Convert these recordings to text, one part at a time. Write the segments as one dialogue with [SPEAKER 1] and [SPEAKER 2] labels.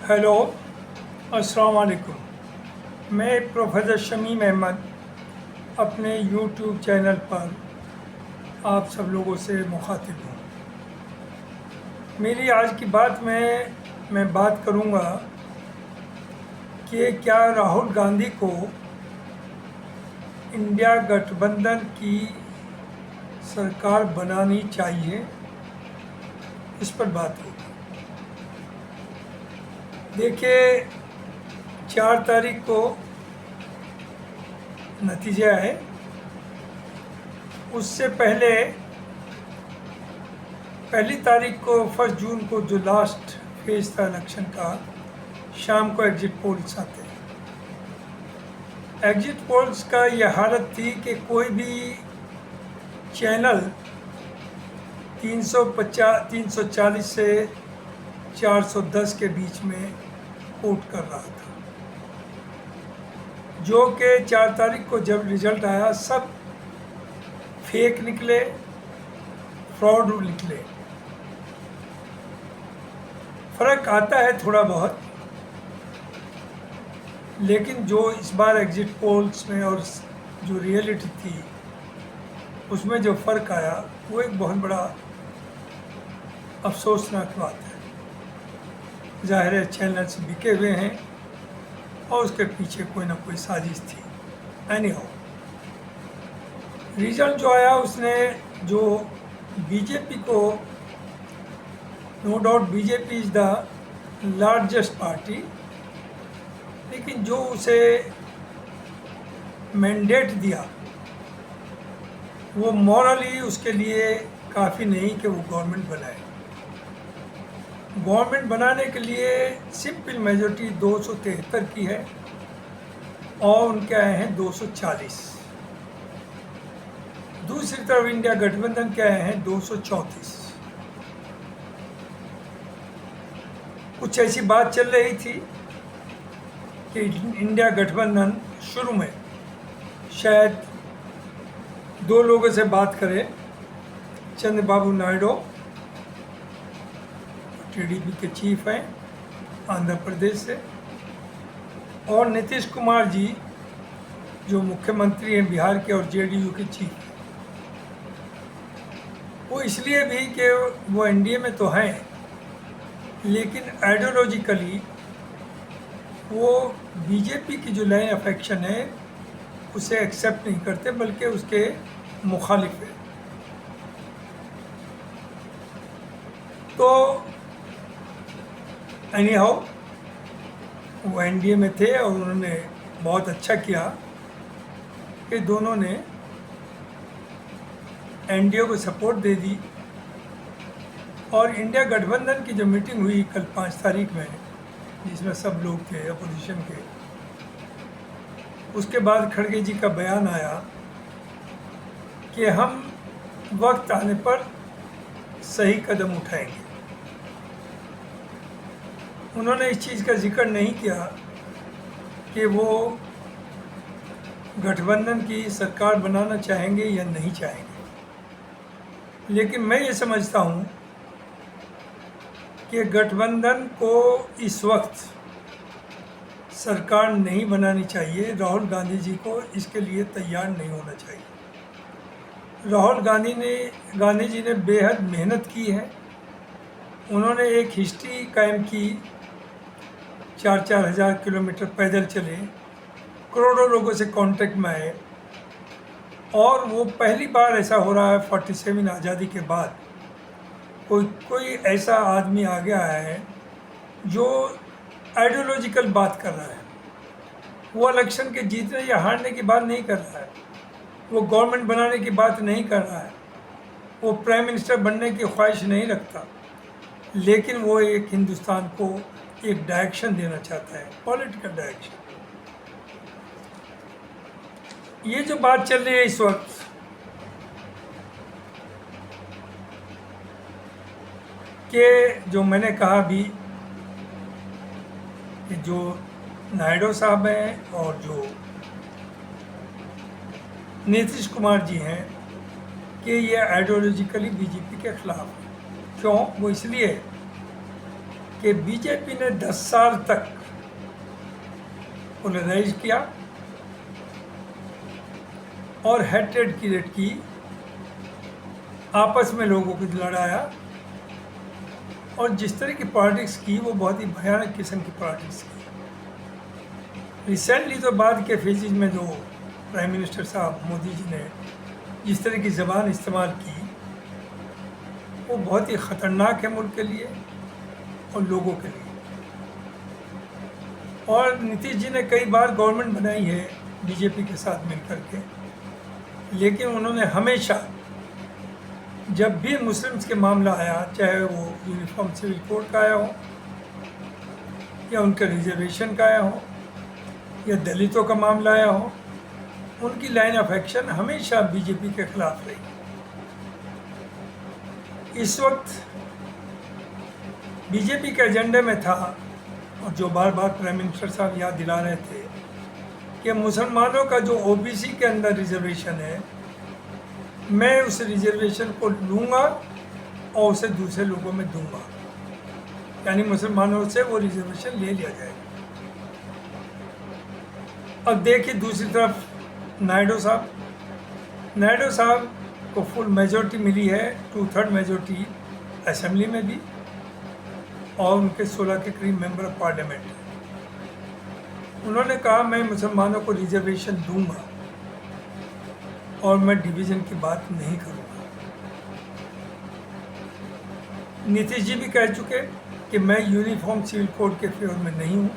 [SPEAKER 1] Hello, अस्सलाम वालेकुम। मैं प्रोफेसर शमीम अहमद अपने यूट्यूब चैनल पर आप सब लोगों से मुखातिब हूँ। मेरी आज की बात में मैं बात करूँगा कि क्या राहुल गांधी को इंडिया गठबंधन की सरकार बनानी चाहिए, इस पर बात होगी। देखिए, 4 तारीख को नतीजा है। उससे पहले 1 तारीख को 1 जून को जो लास्ट फेज था इलेक्शन का, शाम को एग्जिट पोल्स आते हैं। एग्जिट पोल्स का यह हालत थी कि कोई भी चैनल 340 से 410 के बीच में कोट कर रहा था, जो कि 4 तारीख को जब रिजल्ट आया सब फेक निकले, फ्रॉड निकले। फ़र्क आता है थोड़ा बहुत, लेकिन जो इस बार एग्जिट पोल्स में और जो रियलिटी थी उसमें जो फ़र्क आया वो एक बहुत बड़ा अफसोसनाक बात है। ज़ाहिर है चैनल्स बिके हुए हैं और उसके पीछे कोई ना कोई साजिश थी। एनीहाउ, रिजल्ट जो आया उसने जो बीजेपी को, no doubt BJP is the largest party, लेकिन जो उसे मैंडेट दिया वो मॉरली उसके लिए काफ़ी नहीं कि वो गवर्नमेंट बनाए। गवर्नमेंट बनाने के लिए सिंपल मेजॉरिटी 273 की है और उनके आए हैं 240। दूसरी तरफ इंडिया गठबंधन के आए हैं 234। कुछ ऐसी बात चल रही थी कि इंडिया गठबंधन शुरू में शायद 2 लोगों से बात करे, चंद्रबाबू नायडू टीडीपी के चीफ हैं आंध्र प्रदेश से, और नीतीश कुमार जी जो मुख्यमंत्री हैं बिहार के और जेडीयू के चीफ हैं। वो इसलिए भी कि वो एनडीए में तो हैं, लेकिन आइडियोलॉजिकली वो बीजेपी की जो लाइन ऑफ एक्शन है उसे एक्सेप्ट नहीं करते, बल्कि उसके मुखालिफ है। तो एनीहाउ वो एनडीए में थे और उन्होंने बहुत अच्छा किया कि दोनों ने एनडीए को सपोर्ट दे दी। और इंडिया गठबंधन की जो मीटिंग हुई कल 5 तारीख में, जिसमें सब लोग थे अपोजिशन के, उसके बाद खड़गे जी का बयान आया कि हम वक्त आने पर सही कदम उठाएंगे। उन्होंने इस चीज़ का जिक्र नहीं किया कि वो गठबंधन की सरकार बनाना चाहेंगे या नहीं चाहेंगे, लेकिन मैं ये समझता हूँ कि गठबंधन को इस वक्त सरकार नहीं बनानी चाहिए। राहुल गांधी जी को इसके लिए तैयार नहीं होना चाहिए। राहुल गांधी जी ने बेहद मेहनत की है। उन्होंने एक हिस्ट्री कायम की, 4-4 हज़ार किलोमीटर पैदल चले, करोड़ों लोगों से कांटेक्ट में आए, और वो पहली बार ऐसा हो रहा है 47 आज़ादी के बाद कोई ऐसा आदमी आगे आया है जो आइडियोलॉजिकल बात कर रहा है। वो इलेक्शन के जीतने या हारने की बात नहीं कर रहा है, वो गवर्नमेंट बनाने की बात नहीं कर रहा है, वो प्राइम मिनिस्टर बनने की ख्वाहिश नहीं रखता, लेकिन वो एक हिंदुस्तान को एक डायरेक्शन देना चाहता है, पॉलिटिकल डायरेक्शन। ये जो बात चल रही है इस वक्त कि जो मैंने कहा अभी कि जो नायडू साहब हैं और जो नीतीश कुमार जी हैं कि ये आइडियोलॉजिकली बीजेपी के ख़िलाफ़ है। क्यों? वो इसलिए कि बीजेपी ने 10 साल तक पोलराइज किया और हेट्रेड क्रिएट की, आपस में लोगों को लड़ाया, और जिस तरह की पॉलिटिक्स की वो बहुत ही भयानक किस्म की पॉलिटिक्स की। रिसेंटली तो बाद के फेजेज में जो प्राइम मिनिस्टर साहब मोदी जी ने जिस तरह की ज़बान इस्तेमाल की वो बहुत ही ख़तरनाक है मुल्क के लिए और लोगों के लिए। और नीतीश जी ने कई बार गवर्नमेंट बनाई है बीजेपी के साथ मिलकर के, लेकिन उन्होंने हमेशा जब भी मुस्लिम्स के मामला आया, चाहे वो यूनिफॉर्म सिविल कोड का आया हो या उनके रिजर्वेशन का आया हो या दलितों का मामला आया हो, उनकी लाइन ऑफ एक्शन हमेशा बीजेपी के खिलाफ रही। इस वक्त बीजेपी के एजेंडे में था, और जो बार बार प्राइम मिनिस्टर साहब याद दिला रहे थे, कि मुसलमानों का जो ओबीसी के अंदर रिजर्वेशन है, मैं उस रिजर्वेशन को लूँगा और उसे दूसरे लोगों में दूंगा, यानी मुसलमानों से वो रिजर्वेशन ले लिया जाएगा। अब देखिए दूसरी तरफ नायडू साहब को फुल मेजॉरिटी मिली है, 2/3 मेजॉरिटी असेंबली में भी, और उनके 16 के करीब मेंबर ऑफ पार्लियामेंट। उन्होंने कहा मैं मुसलमानों को रिजर्वेशन दूंगा और मैं डिवीज़न की बात नहीं करूंगा। नीतीश जी भी कह चुके कि मैं यूनिफॉर्म सिविल कोड के फेवर में नहीं हूँ।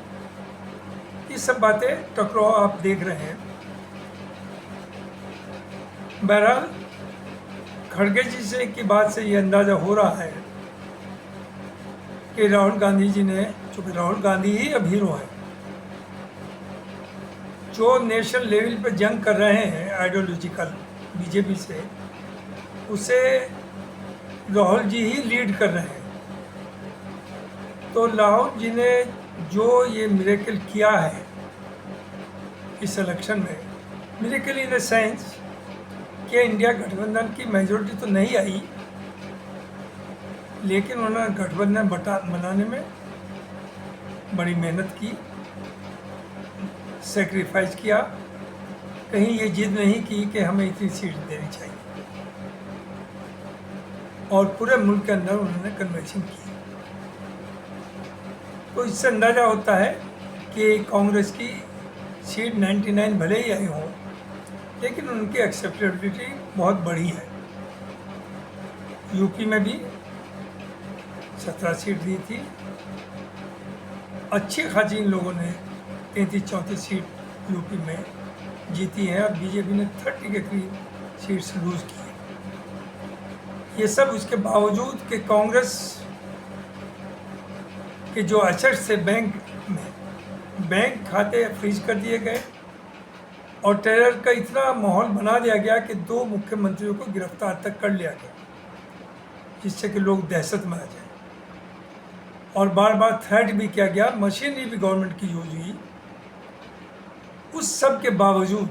[SPEAKER 1] ये सब बातें टकराव आप देख रहे हैं। बहरहाल खड़गे जी से की बात से ये अंदाज़ा हो रहा है कि राहुल गांधी जी ने, चूँकि राहुल गांधी ही अब हीरो हैं, जो नेशनल लेवल पर जंग कर रहे हैं आइडियोलॉजिकल बीजेपी से, उसे राहुल जी ही लीड कर रहे हैं। तो राहुल जी ने जो ये मिरेकल किया है इस इलेक्शन में, मिरेकल इन द सेंस कि इंडिया गठबंधन की मेजॉरिटी तो नहीं आई, लेकिन उन्होंने गठबंधन बनाने में बड़ी मेहनत की, सेक्रीफाइस किया। कहीं ये जिद नहीं की कि हमें इतनी सीट देनी चाहिए, और पूरे मुल्क के अंदर उन्होंने कन्वेंशन की। तो इससे अंदाज़ा होता है कि कांग्रेस की सीट 99 भले ही आई हों, लेकिन उनकी एक्सेप्टेबिलिटी बहुत बड़ी है। यूपी में भी 17 सीट दी थी, अच्छी खासी इन लोगों ने 33-34 सीट यूपी में जीती हैं, और बीजेपी ने 30 के करीब सीट्स लूज़ की है। ये सब उसके बावजूद कि कांग्रेस के जो असेट्स थे बैंक खाते फ्रीज कर दिए गए, और टेरर का इतना माहौल बना दिया गया कि 2 मुख्यमंत्रियों को गिरफ्तार तक कर लिया गया, जिससे कि लोग दहशत में आ जाए। और बार बार थ्रेट भी किया गया, मशीनरी भी गवर्नमेंट की यूज हुई। उस सब के बावजूद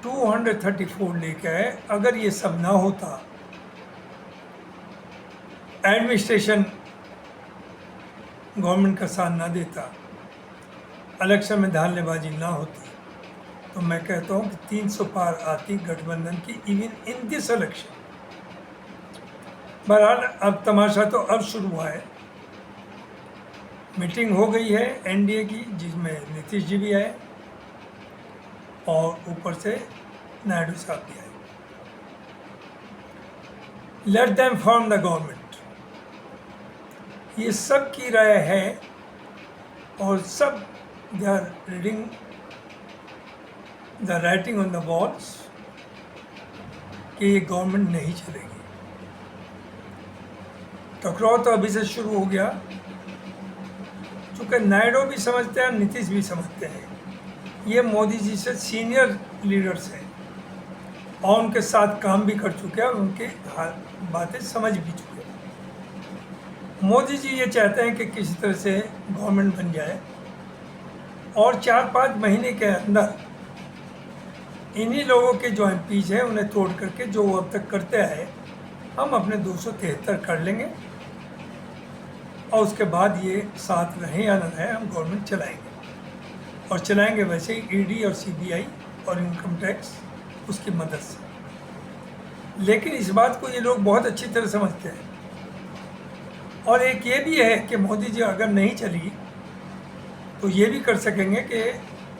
[SPEAKER 1] 234 लेके आए। अगर ये सब ना होता, एडमिनिस्ट्रेशन गवर्नमेंट का साथ ना देता, इलेक्शन में धांधलीबाजी ना होती, तो मैं कहता हूँ कि 300 पार आती गठबंधन की, इवन इन दिस इलेक्शन। बहरहाल अब तमाशा तो अब शुरू हुआ है। मीटिंग हो गई है एनडीए की, जिसमें नीतीश जी भी आए और ऊपर से नायडू साहब भी आए। Let them form the government, ये सब की राय है, और सब they are reading the writing on the walls कि ये गवर्नमेंट नहीं चलेगी। टकराव तो अभी से शुरू हो गया, चूँकि नायडू भी समझते हैं, नीतीश भी समझते हैं, ये मोदी जी से सीनियर लीडर्स हैं और उनके साथ काम भी कर चुके हैं और उनकी बातें समझ भी चुके हैं। मोदी जी ये चाहते हैं कि किसी तरह से गवर्नमेंट बन जाए, और 4-5 महीने के अंदर इन्हीं लोगों के जो एमपीज हैं उन्हें तोड़ करके जो वो अब तक करते आए, हम अपने 273 कर लेंगे और उसके बाद ये साथ रहें या न रहें, हम गवर्नमेंट चलाएंगे, और चलाएंगे वैसे ही ईडी और सीबीआई और इनकम टैक्स उसकी मदद से। लेकिन इस बात को ये लोग बहुत अच्छी तरह समझते हैं। और एक ये भी है कि मोदी जी अगर नहीं चली तो ये भी कर सकेंगे कि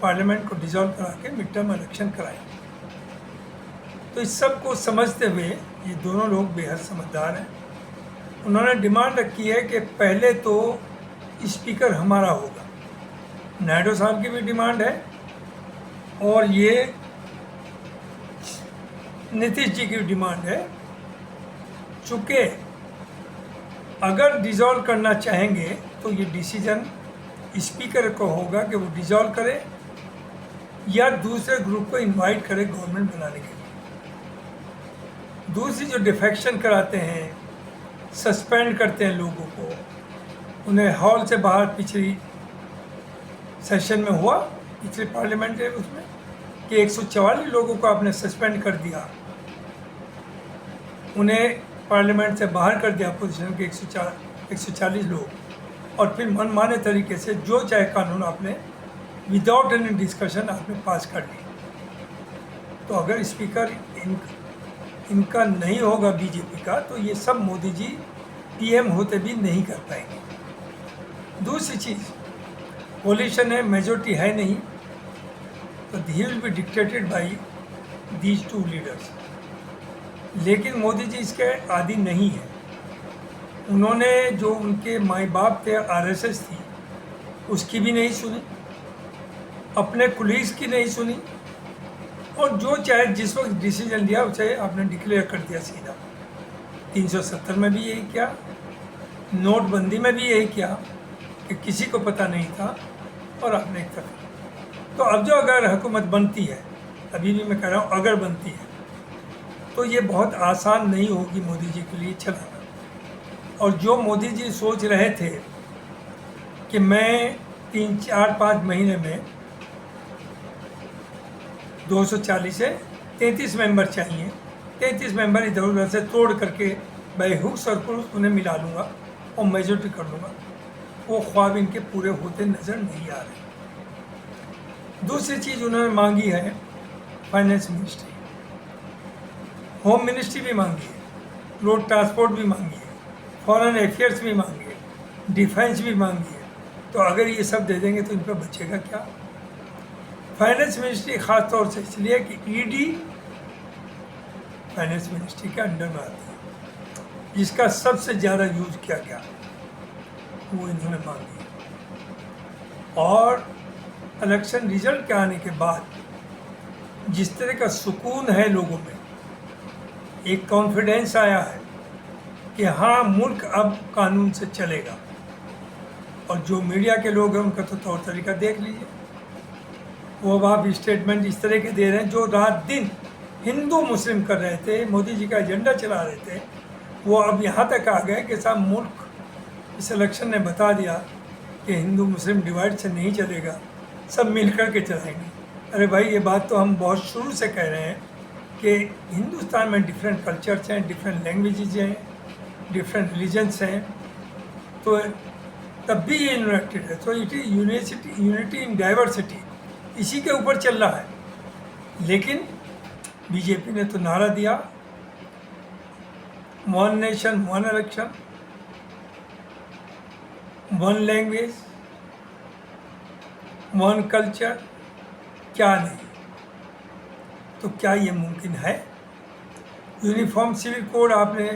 [SPEAKER 1] पार्लियामेंट को डिसॉल्व करा के मिड टर्म इलेक्शन कराएं। तो इस सब को समझते हुए ये दोनों लोग बेहद समझदार हैं। उन्होंने डिमांड रखी है कि पहले तो स्पीकर हमारा होगा। नायडू साहब की भी डिमांड है और ये नीतीश जी की डिमांड है। चूँकि अगर डिसॉल्व करना चाहेंगे तो ये डिसीजन स्पीकर को होगा कि वो डिसॉल्व करे या दूसरे ग्रुप को इनवाइट करे गवर्नमेंट बनाने के लिए। दूसरी जो डिफेक्शन कराते हैं, सस्पेंड करते हैं लोगों को, उन्हें हॉल से बाहर पिछली सेशन में हुआ, पिछले पार्लियामेंट है उसमें कि 144 लोगों को आपने सस्पेंड कर दिया, उन्हें पार्लियामेंट से बाहर कर दिया अपोजिशन के 140 लोग, और फिर मनमाने तरीके से जो चाहे कानून आपने विदाउट एनी डिस्कशन आपने पास कर ली। तो अगर स्पीकर इनका नहीं होगा बीजेपी का, तो ये सब मोदी जी पीएम होते भी नहीं कर पाएंगे। दूसरी चीज़, कोलिशन है, मेजोरिटी है नहीं, तो he will be dictated by these two leaders. लेकिन मोदी जी इसके आदी नहीं है। उन्होंने जो उनके माई बाप थे आरएसएस थी, उसकी भी नहीं सुनी, अपने कुलीग्स की नहीं सुनी, और जो चाहे जिस वक्त डिसीजन लिया उसे आपने डिक्लेयर कर दिया सीधा। 370 में भी यही किया, नोटबंदी में भी यही किया कि किसी को पता नहीं था और आपने एक तरफ। तो अब जो अगर हुकूमत बनती है, अभी भी मैं कह रहा हूँ अगर बनती है, तो ये बहुत आसान नहीं होगी मोदी जी के लिए चलाना। और जो मोदी जी सोच रहे थे कि मैं 3-4-5 महीने में 240 से 33 मेंबर चाहिए, 33 मेंबर इधर उधर से तोड़ करके बाई हुक्स और क्रूज उन्हें मिला लूँगा और मेजोरिटी कर लूँगा, वो ख्वाब इनके पूरे होते नज़र नहीं आ रहे। दूसरी चीज़ उन्होंने मांगी है फाइनेंस मिनिस्ट्री, होम मिनिस्ट्री भी मांगी है, रोड ट्रांसपोर्ट भी मांगी है, फॉरेन अफेयर्स भी मांगी है, डिफेंस भी मांगी है। तो अगर ये सब दे देंगे तो इन पर बचेगा क्या? फाइनेंस मिनिस्ट्री ख़ास तौर से इसलिए कि ईडी फाइनेंस मिनिस्ट्री के अंडर में आती है, जिसका सबसे ज़्यादा यूज़ किया गया वो इन्होंने मांगी। और इलेक्शन रिजल्ट के आने के बाद जिस तरह का सुकून है लोगों में, एक कॉन्फिडेंस आया है कि हाँ मुल्क अब कानून से चलेगा। और जो मीडिया के लोग हैं उनका तो तौर तरीका देख लीजिए, वो अब आप स्टेटमेंट इस तरह के दे रहे हैं जो रात दिन हिंदू मुस्लिम कर रहे थे, मोदी जी का एजेंडा चला रहे थे, वो अब यहाँ तक आ गए कि साहब मुल्क इस इलेक्शन ने बता दिया कि हिंदू मुस्लिम डिवाइड से नहीं चलेगा, सब मिल कर के चलाएंगे। अरे भाई, ये बात तो हम बहुत शुरू से कह रहे हैं कि हिंदुस्तान में डिफरेंट कल्चर्स हैं, डिफरेंट लैंग्वेजेज हैं, डिफरेंट रिलीजन्स हैं, तो तब भी ये यूनाइटेड है। तो it is unity in diversity, इसी के ऊपर चल रहा है। लेकिन बीजेपी ने तो नारा दिया one nation one election, one language, one culture, क्या नहीं। तो क्या ये मुमकिन है? यूनिफॉर्म सिविल कोड आपने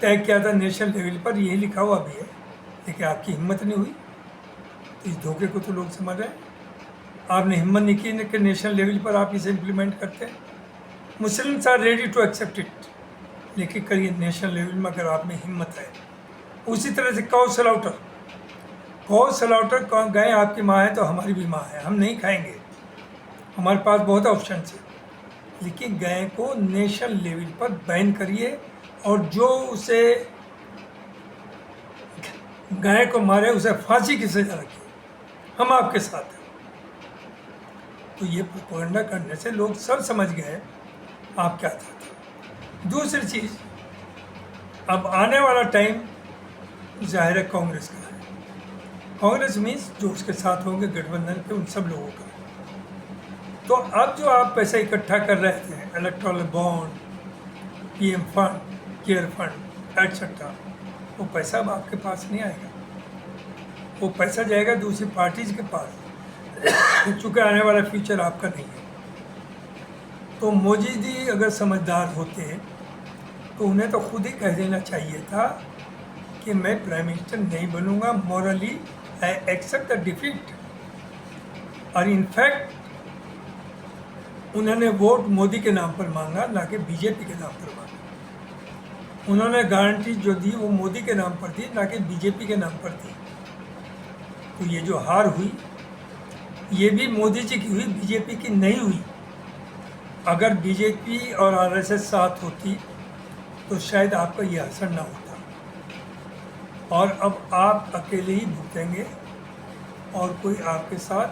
[SPEAKER 1] तय किया था नेशनल लेवल पर, यही लिखा हुआ भी है, लेकिन आपकी हिम्मत नहीं हुई। तो इस धोखे को तो लोग समझ रहे हैं। आपने हिम्मत नहीं की कि नेशनल लेवल पर आप इसे इम्प्लीमेंट करते हैं। Muslims are ready to accept it, लेकिन करिए नेशनल लेवल में अगर आप में हिम्मत है। उसी तरह से काऊ सलाउटर गए आपकी माँ है तो हमारी भी माँ है, हम नहीं खाएंगे, हमारे पास बहुत ऑप्शन है, लेकिन गाय को नेशनल लेवल पर बैन करिए और जो उसे गाय को मारे उसे फांसी की सजा रखिए, हम आपके साथ हैं। तो ये प्रोपेगेंडा करने से लोग सब समझ गए आप क्या चाहते हैं। दूसरी चीज़, अब आने वाला टाइम ज़ाहिर है कांग्रेस का है। कांग्रेस मीन्स जो उसके साथ होंगे गठबंधन के उन सब लोगों का। तो अब जो आप पैसा इकट्ठा कर रहे थे, erectile bond, PM fund, care fund etcetera, वो पैसा अब आपके पास नहीं आएगा, वो पैसा जाएगा दूसरी पार्टीज के पास, चूँकि आने वाला फ्यूचर आपका नहीं है। तो मोदी जी अगर समझदार होते तो उन्हें तो खुद ही कह देना चाहिए था कि मैं प्राइम मिनिस्टर नहीं बनूंगा, morally I accept the defeat. और इनफैक्ट उन्होंने वोट मोदी के नाम पर मांगा, ना कि बीजेपी के नाम पर मांगा। उन्होंने गारंटी जो दी वो मोदी के नाम पर दी, ना कि बीजेपी के नाम पर दी। तो ये जो हार हुई ये भी मोदी जी की हुई, बीजेपी की नहीं हुई। अगर बीजेपी और आरएसएस साथ होती तो शायद आपका ये असर ना होता। और अब आप अकेले ही भुगतेंगे और कोई आपके साथ,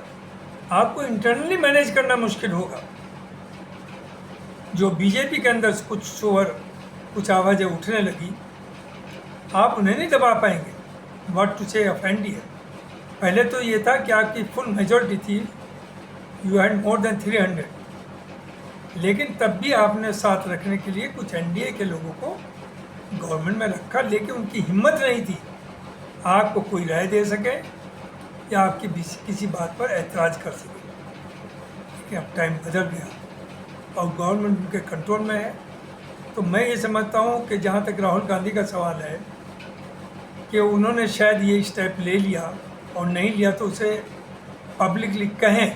[SPEAKER 1] आपको इंटरनली मैनेज करना मुश्किल होगा। जो बीजेपी के अंदर कुछ शोर, कुछ आवाज़ें उठने लगी, आप उन्हें नहीं दबा पाएंगे। व्हाट टू से ऑफ एनडीए। पहले तो ये था कि आपकी फुल मेजॉरिटी थी, यू हैड मोर देन 300, लेकिन तब भी आपने साथ रखने के लिए कुछ एनडीए के लोगों को गवर्नमेंट में रखा, लेकिन उनकी हिम्मत नहीं थी आपको कोई राय दे सके या आपकी किसी बात पर ऐतराज़ कर सके। लेकिन अब टाइम बदल गया और गवर्नमेंट उनके कंट्रोल में है। तो मैं ये समझता हूँ कि जहाँ तक राहुल गांधी का सवाल है कि उन्होंने शायद ये स्टेप ले लिया, और नहीं लिया तो उसे पब्लिकली कहें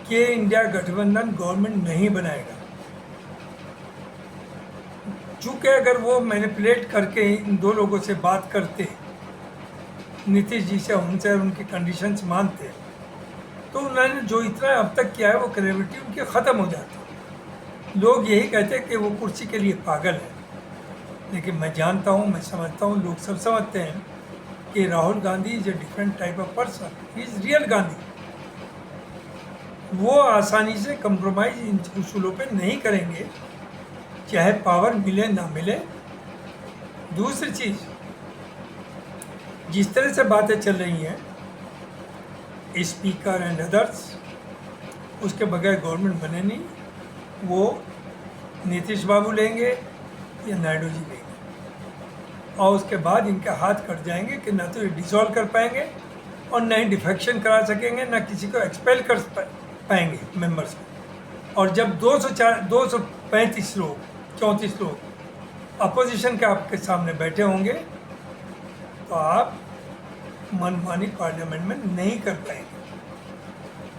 [SPEAKER 1] कि इंडिया गठबंधन गवर्नमेंट नहीं बनाएगा। चूँकि अगर वो मैनिपुलेट करके इन दो लोगों से बात करते, नीतीश जी से, उनसे उनकी कंडीशंस मानते, तो उन्होंने जो इतना अब तक किया है वो क्रेडिबिलिटी उनकी ख़त्म हो जाती। लोग यही कहते हैं कि वो कुर्सी के लिए पागल है, लेकिन मैं जानता हूँ, मैं समझता हूँ, लोग सब समझते हैं कि Rahul Gandhi is a different type of person, he is real Gandhi. वो आसानी से कंप्रोमाइज़ इन उसूलों पे नहीं करेंगे, चाहे पावर मिले ना मिले। दूसरी चीज़, जिस तरह से बातें चल रही हैं स्पीकर एंड अदर्स, उसके बगैर गवर्नमेंट बने नहीं। वो नीतीश बाबू लेंगे या नायडू जी लेंगे, और उसके बाद इनके हाथ कट जाएंगे कि ना तो ये डिसॉल्व कर पाएंगे और ना ही डिफेक्शन करा सकेंगे, ना किसी को एक्सपेल कर पाएंगे मेंबर्स को। और जब 235 लोग, 34 लोग अपोजिशन के आपके सामने बैठे होंगे तो आप मनमानी पार्लियामेंट में नहीं कर पाएंगे।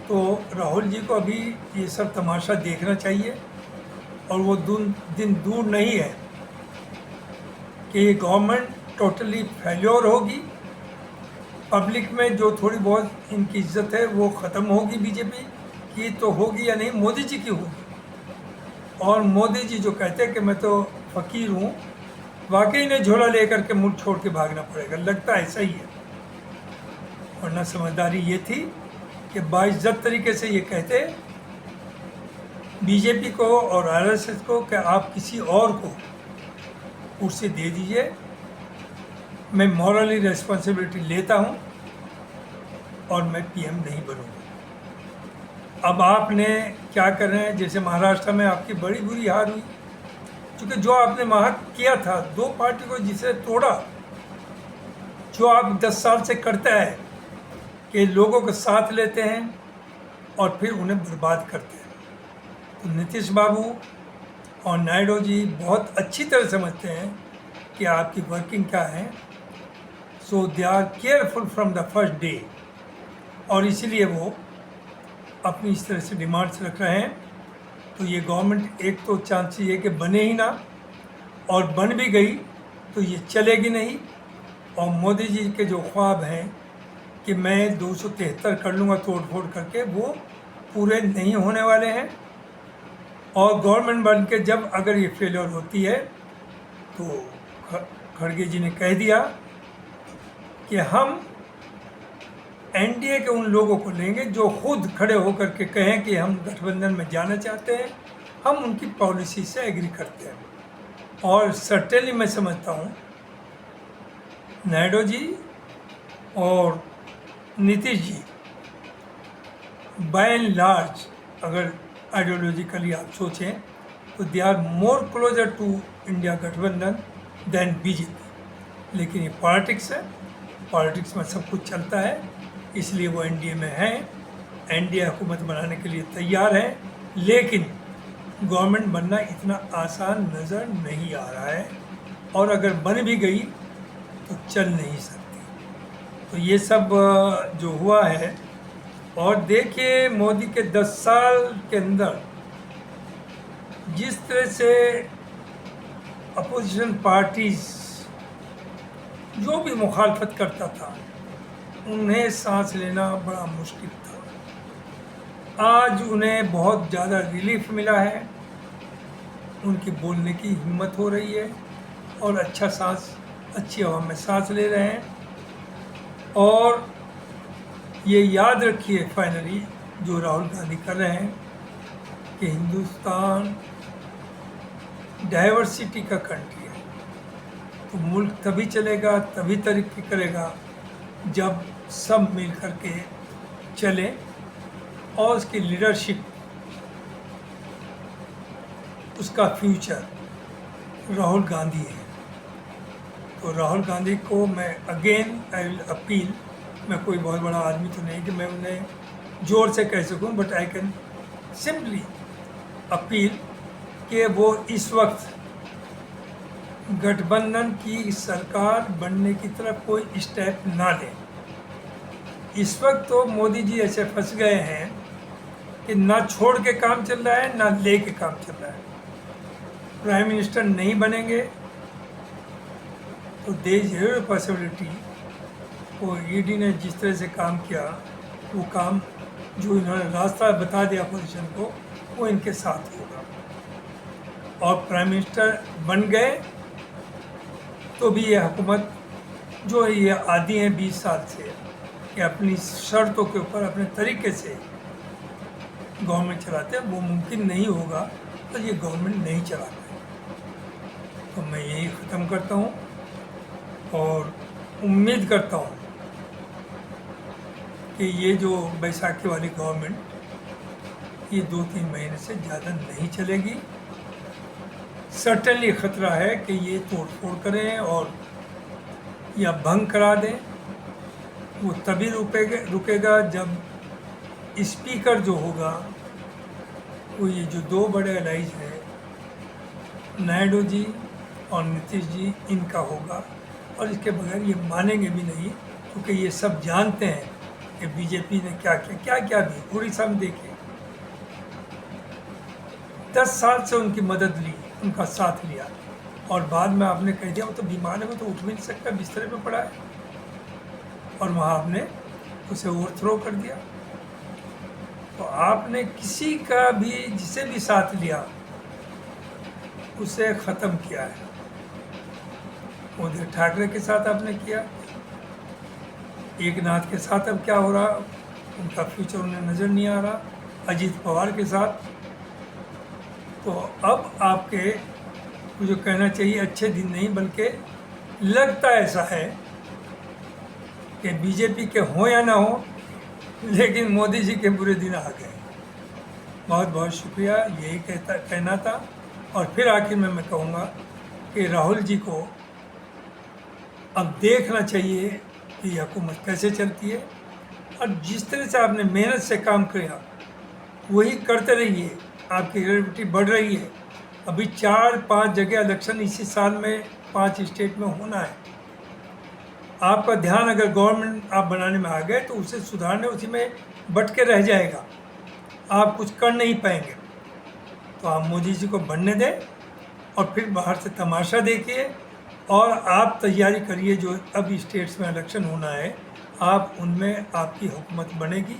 [SPEAKER 1] तो राहुल जी को अभी ये सब तमाशा देखना चाहिए, और वो दिन दूर नहीं है कि ये गवर्नमेंट टोटली फेल्योर होगी। पब्लिक में जो थोड़ी बहुत इनकी इज्जत है वो ख़त्म होगी, बीजेपी की तो होगी या नहीं, मोदी जी की होगी। और मोदी जी जो कहते हैं कि मैं तो फ़कीर हूँ, वाकई ने झोला लेकर के मुड़ छोड़ के भागना पड़ेगा, लगता है ऐसा ही है। वरना समझदारी ये थी कि बाइज्जत तरीके से ये कहते बीजेपी को और आरएसएस को कि आप किसी और को कुर्सी दे दीजिए, मैं मॉरली रिस्पॉन्सिबिलिटी लेता हूँ और मैं पीएम नहीं बनूँगा। अब आपने क्या कर रहे हैं, जैसे महाराष्ट्र में आपकी बड़ी बुरी हार हुई, क्योंकि जो आपने वहाँ किया था, दो पार्टी को जिसे तोड़ा, जो आप 10 साल से करता है कि लोगों को साथ लेते हैं और फिर उन्हें बर्बाद करते हैं। तो नीतीश बाबू और नायडू जी बहुत अच्छी तरह समझते हैं कि आपकी वर्किंग क्या है, so they are careful from the first day, और इसीलिए वो अपनी इस तरह से डिमांड्स रख रहे हैं। तो ये गवर्नमेंट एक तो चांस ये कि बने ही ना, और बन भी गई तो ये चलेगी नहीं। और मोदी जी के जो ख्वाब हैं कि मैं 273 कर लूँगा तोड़ फोड़ करके, वो पूरे नहीं होने वाले हैं। और गवर्नमेंट बन के जब अगर ये फेलियर होती है तो खड़गे जी ने कह दिया कि हम एनडीए के उन लोगों को लेंगे जो खुद खड़े होकर के कहें कि हम गठबंधन में जाना चाहते हैं, हम उनकी पॉलिसी से एग्री करते हैं। और सर्टेनली मैं समझता हूँ नायडू जी और Nitish ji by and large अगर आइडियोलॉजिकली आप सोचें तो they are more closer to India गठबंधन देन बीजेपी। लेकिन ये पॉलिटिक्स है, पॉलिटिक्स में सब कुछ चलता है, इसलिए वो एनडीए में हैं, एनडीए हुकूमत बनाने के लिए तैयार है। लेकिन गवर्नमेंट बनना इतना आसान नज़र नहीं आ रहा है, और अगर बन भी गई तो चल नहीं सकती। तो ये सब जो हुआ है, और देखिए मोदी के 10 साल के अंदर जिस तरह से अपोजिशन पार्टीज जो भी मुखालफत करता था उन्हें सांस लेना बड़ा मुश्किल था। आज उन्हें बहुत ज़्यादा रिलीफ मिला है, उनकी बोलने की हिम्मत हो रही है और अच्छी हवा में सांस ले रहे हैं। और ये याद रखिए फाइनली जो राहुल गांधी कर रहे हैं कि हिंदुस्तान डाइवर्सिटी का कंट्री है, तो मुल्क तभी चलेगा, तभी तरक्की करेगा जब सब मिल कर के चले, और उसकी लीडरशिप, उसका फ्यूचर राहुल गांधी है। तो राहुल गांधी को मैं अगेन आई विल अपील, मैं कोई बहुत बड़ा आदमी तो नहीं कि मैं उन्हें जोर से कह सकूं, but I can simply appeal कि वो इस वक्त गठबंधन की सरकार बनने की तरफ कोई स्टेप ना लें। इस वक्त तो मोदी जी ऐसे फंस गए हैं कि ना छोड़ के काम चल रहा है, ना ले के काम चल रहा है। प्राइम मिनिस्टर नहीं बनेंगे तो देयर इज ए पॉसिबिलिटी वो ईडी ने जिस तरह से काम किया, वो काम जो इन्होंने रास्ता बता दिया अपोजिशन को, वो इनके साथ होगा। और प्राइम मिनिस्टर बन गए तो भी ये हुकूमत जो ये आदी हैं 20 साल से कि अपनी शर्तों के ऊपर अपने तरीके से गवर्नमेंट चलाते हैं, वो मुमकिन नहीं होगा तो ये गवर्नमेंट नहीं चला पाए। तो मैं यही ख़त्म करता हूँ और उम्मीद करता हूँ कि ये जो बैसाखी वाली गवर्नमेंट ये 2-3 महीने से ज़्यादा नहीं चलेगी। सर्टेनली ख़तरा है कि ये तोड़ फोड़ करें और या भंग करा दें। वो तभी रुकेगा जब स्पीकर जो होगा वो ये जो 2 बड़े एलाइज हैं, नायडू जी और नीतीश जी, इनका होगा। और इसके बगैर ये मानेंगे भी नहीं, क्योंकि ये सब जानते हैं कि बीजेपी ने क्या क्या भी उड़ीसा में देखिए 10 साल से उनकी मदद ली, उनका साथ लिया, और बाद में आपने कह दिया वो तो बीमार है, वो तो उठ भी नहीं सकता, बिस्तर पे पड़ा है, और वहाँ आपने उसे ओवरथ्रो कर दिया। तो आपने किसी का भी जिसे भी साथ लिया उसे ख़त्म किया है। उद्धव ठाकरे के साथ आपने किया, एक नाथ के साथ अब क्या हो रहा, उनका फ्यूचर उन्हें नज़र नहीं आ रहा, अजीत पवार के साथ। तो अब आपके जो कहना चाहिए अच्छे दिन नहीं, बल्कि लगता ऐसा है कि बीजेपी के हों या ना हो, लेकिन मोदी जी के बुरे दिन आ गए। बहुत बहुत शुक्रिया, यही कहना था। और फिर आखिर में मैं कहूँगा कि राहुल जी को अब देखना चाहिए कि हुकूमत कैसे चलती है, और जिस तरह से आपने मेहनत से काम किया वही करते रहिए, आपकी क्रेडिबिलिटी बढ़ रही है। अभी 4-5 जगह इलेक्शन इसी साल में 5 स्टेट में होना है। आपका ध्यान अगर गवर्नमेंट आप बनाने में आ गए तो उसे सुधारने, उसी में बटके रह जाएगा, आप कुछ कर नहीं पाएंगे। तो आप मोदी जी को बनने दें और फिर बाहर से तमाशा देखिए, और आप तैयारी करिए जो अब स्टेट्स में इलेक्शन होना है, आप उनमें आपकी हुकूमत बनेगी,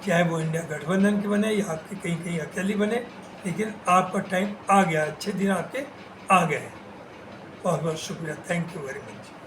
[SPEAKER 1] चाहे वो इंडिया गठबंधन की बने या आपकी कहीं कहीं अकेली बने, लेकिन आपका टाइम आ गया, अच्छे दिन आपके आ गए हैं। बहुत बहुत शुक्रिया, थैंक यू वेरी मच।